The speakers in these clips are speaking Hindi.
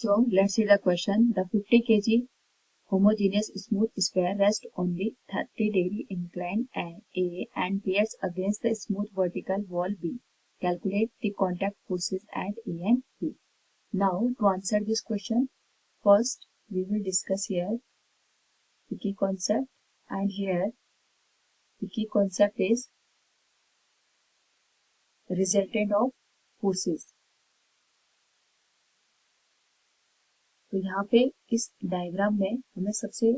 So let's see the question. The 50 kg homogeneous smooth sphere rests on the 30-degree incline A and bears against the smooth vertical wall B. Calculate the contact forces at A and B. Now to answer this question, first we will discuss here the key concept, and here the key concept is resultant of forces. तो यहाँ पे इस डायग्राम में हमें सबसे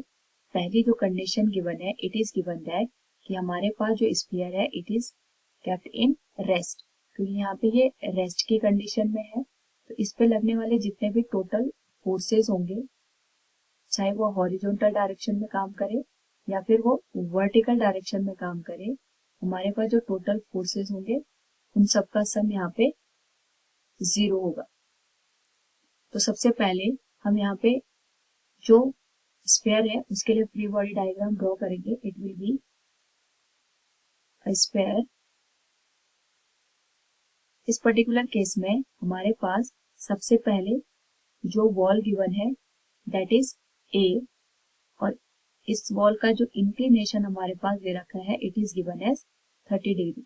पहली जो कंडीशन गिवन है, इट इज गिवन दैट कि हमारे पास जो स्फीयर है it is kept in rest. तो यहाँ पे ये रेस्ट की कंडीशन में है, तो इस पे लगने वाले जितने भी टोटल फोर्सेस होंगे, चाहे वो हॉरिजॉन्टल डायरेक्शन में काम करे या फिर वो वर्टिकल डायरेक्शन में काम करे, हमारे पास जो टोटल फोर्सेस होंगे उन सबका सम यहाँ पे 0 होगा। तो सबसे पहले हम यहाँ पे जो स्फीयर है उसके लिए फ्री बॉडी डायग्राम ड्रॉ करेंगे। It will be a sphere. इस पर्टिकुलर केस में हमारे पास सबसे पहले जो वॉल गिवन है दैट इज ए, और इस वॉल का जो इंक्लिनेशन हमारे पास दे रखा है it is given as 30 degree.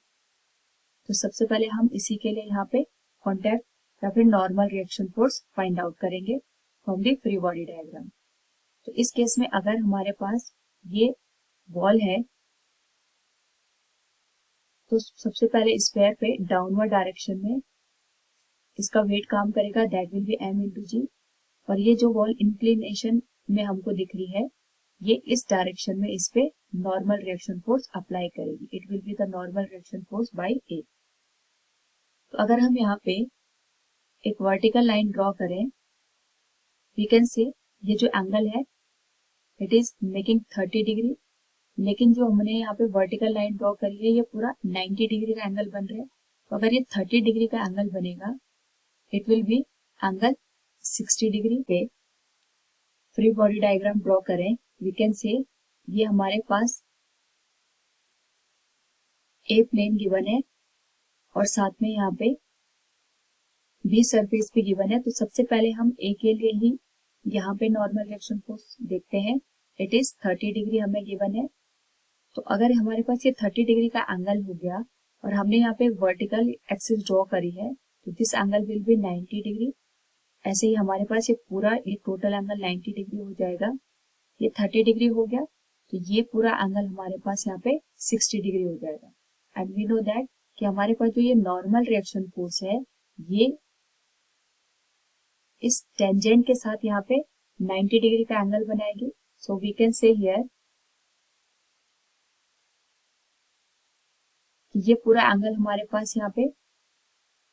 तो सबसे पहले हम इसी के लिए यहाँ पे कॉन्टैक्ट या फिर normal reaction force find out करेंगे from the free body diagram. तो इस केस में अगर हमारे पास ये वॉल है तो सबसे पहले स्फीयर पे डाउनवर्ड डायरेक्शन में इसका वेट काम करेगा, that will be m into g. और ये जो वॉल इंक्लिनेशन में हमको दिख रही है ये इस डायरेक्शन में इस पे नॉर्मल रिएक्शन फोर्स अप्लाई करेगी। It will be the normal reaction force by A. तो अगर हम यहाँ पे एक वर्टिकल लाइन ड्रॉ करें, वी कैन से ये जो एंगल है इट इज मेकिंग 30 डिग्री, लेकिन जो हमने यहाँ पे वर्टिकल लाइन ड्रॉ करी है ये पूरा 90 डिग्री का एंगल बन रहा है। तो अगर ये 30 डिग्री का एंगल बनेगा it will B angle 60 degree पे। फ्री बॉडी डायग्राम ड्रॉ करें, वी कैन से ये हमारे पास ए प्लेन गिवन है और साथ में यहाँ पे बी सरफेस भी गिवन है। तो सबसे पहले हम ए के लिए ही यहाँ पे नॉर्मल रिएक्शन फोर्स देखते हैं। इट इज 30 डिग्री हमें गिवन है। तो अगर हमारे पास ये 30 डिग्री का एंगल हो गया और हमने यहाँ पे वर्टिकल एक्सिस ड्रॉ करी है तो this angle will be 90 degree. ऐसे ही हमारे पास ये पूरा ये टोटल एंगल 90 डिग्री हो जाएगा। ये 30 डिग्री हो गया तो ये पूरा एंगल हमारे पास यहाँ पे 60 डिग्री हो जाएगा। एंड वी नो दैट कि हमारे पास जो ये नॉर्मल रिएक्शन फोर्स है ये इस टेंजेंट के साथ यहाँ पे 90 डिग्री का एंगल बनाएगी। So we can say here ये पूरा एंगल हमारे पास यहाँ पे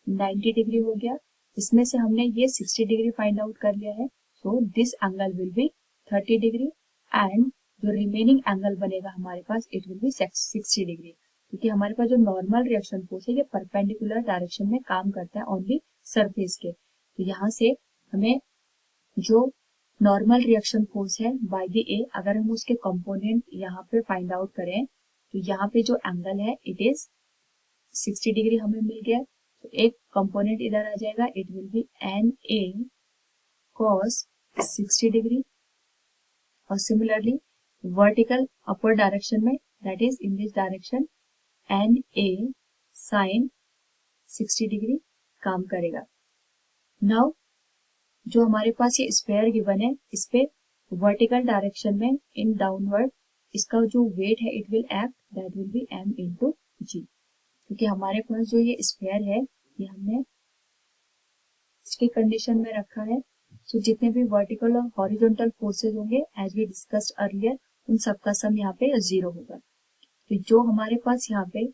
90 डिग्री हो गया। इसमें से हमने ये 60 डिग्री फाइंड आउट कर लिया है। So this angle will be 30 degree and जो रिमेनिंग एंगल बनेगा हमारे पास इट विल बी 60 डिग्री, क्योंकि हमारे पास जो नॉर्मल रिएक्शन फोर्स है ये परपेंडिकुलर डायरेक्शन में काम करता है ऑन दी सरफेस के। तो यहाँ से हमें जो नॉर्मल रिएक्शन फोर्स है बाय द ए, अगर हम उसके कंपोनेंट यहाँ पे फाइंड आउट करें तो यहाँ पे जो एंगल है इट इज 60 डिग्री हमें मिल गया। तो एक कंपोनेंट इधर आ जाएगा, it will be N A cos 60 degree. और सिमिलरली वर्टिकल अपवर्ड डायरेक्शन में that is in this direction N A sine 60 degree काम करेगा। नाउ जो हमारे पास ये स्फीयर गिवन है इस पे वर्टिकल डायरेक्शन में इन डाउनवर्ड इसका जो वेट है it will act, that will be m into g. क्योंकि हमारे पास जो ये स्फीयर है ये हमने इसकी कंडीशन में रखा है। सो जितने भी वर्टिकल और हॉरिजॉन्टल फोर्सेस होंगे एज वी डिस्कस्ड अर्लियर उन सबका सम यहाँ पे 0 होगा। तो जो हमारे पास यहाँ पे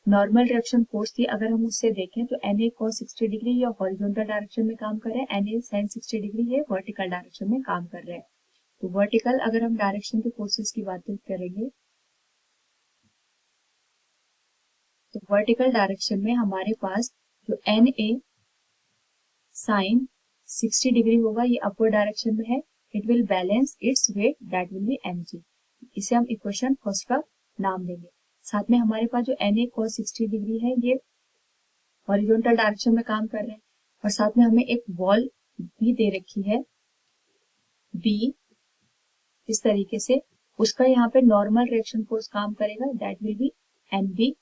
नॉर्मल रिएक्शन फोर्स थी अगर हम उससे देखें तो एन ए कॉस 60 डिग्री ये हॉरिजॉन्टल डायरेक्शन में काम कर रहे हैं, एन ए साइन 60 डिग्री ये वर्टिकल डायरेक्शन में काम कर रहे हैं। तो वर्टिकल अगर हम डायरेक्शन के फोर्सेस की बात करेंगे तो वर्टिकल डायरेक्शन में हमारे पास जो एन ए साइन 60 डिग्री होगा ये अपवर्ड डायरेक्शन में है। It will balance its weight, that will be M G. इसे हम इक्वेशन फर्स्ट का नाम देंगे। साथ में हमारे पास जो एन ए कॉस 60 डिग्री है ये हॉरिजॉन्टल डायरेक्शन में काम कर रहे हैं और साथ में हमें एक वॉल बी दे रखी है, बी इस तरीके से, उसका यहाँ पे नॉर्मल रिएक्शन फोर्स काम करेगा, that will be N B.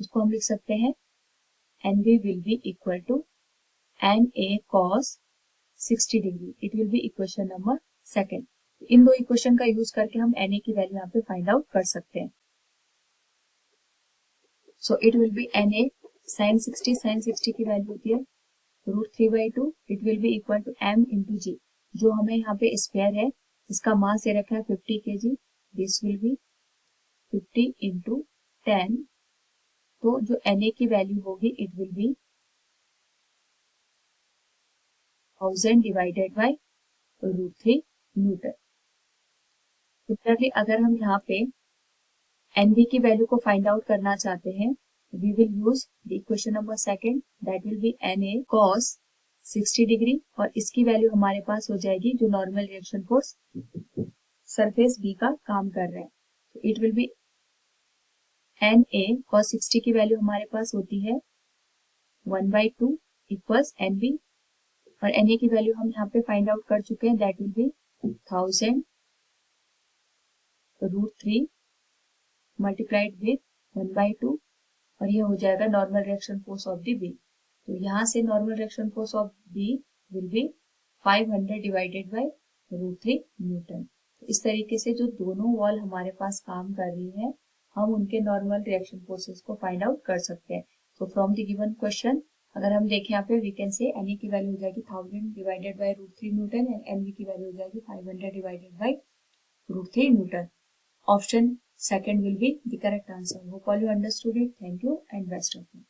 उसको हम लिख सकते हैं N B will be equal to N A cos 60 degree. It will be equation number second. इन दो इक्वेशन का यूज करके हम एन ए की वैल्यू यहाँ पे फाइंड आउट कर सकते हैं। So it will be N A sine 60 की वैल्यू होती है √3/2। It will be equal to m into g. जो हमें यहाँ पे स्क्वायर है, इसका मास दे रखा है 50 kg, this will be 50 into 10। तो जो Na की वैल्यू होगी it will be 1000 divided by √3 Newton. Similarly अगर हम यहाँ पे Nb की वैल्यू को फाइंड आउट करना चाहते हैं, we will use the equation number second, that will be Na cos 60 degree, और इसकी वैल्यू हमारे पास हो जाएगी जो normal reaction force surface B का काम कर रहा है। तो it will be Na cos 60 की वैल्यू हमारे पास होती है 1/2 इक्वल्स Nb, और Na की वैल्यू हम यहाँ पे फाइंड आउट कर चुके हैं, that will be 1000 √3 multiplied with 1/2, और ये हो जाएगा normal reaction force of the B. तो यहाँ से normal reaction force of B will be 500 divided by √3 newton. तो इस तरीके से जो दोनों वॉल हमारे पास काम कर रही है, हम उनके नॉर्मल रिएक्शन फोर्सेस को फाइंड आउट कर सकते हैं। तो फ्रॉम द गिवन क्वेश्चन अगर हम देखें यहाँ पे, we can say N A की वैल्यू हो जाएगी 1000 divided by √3 newton and N B की वैल्यू हो जाएगी 500 divided by √3 newton. Option second will be the correct answer. Hope all you understood it. Thank you and best of luck.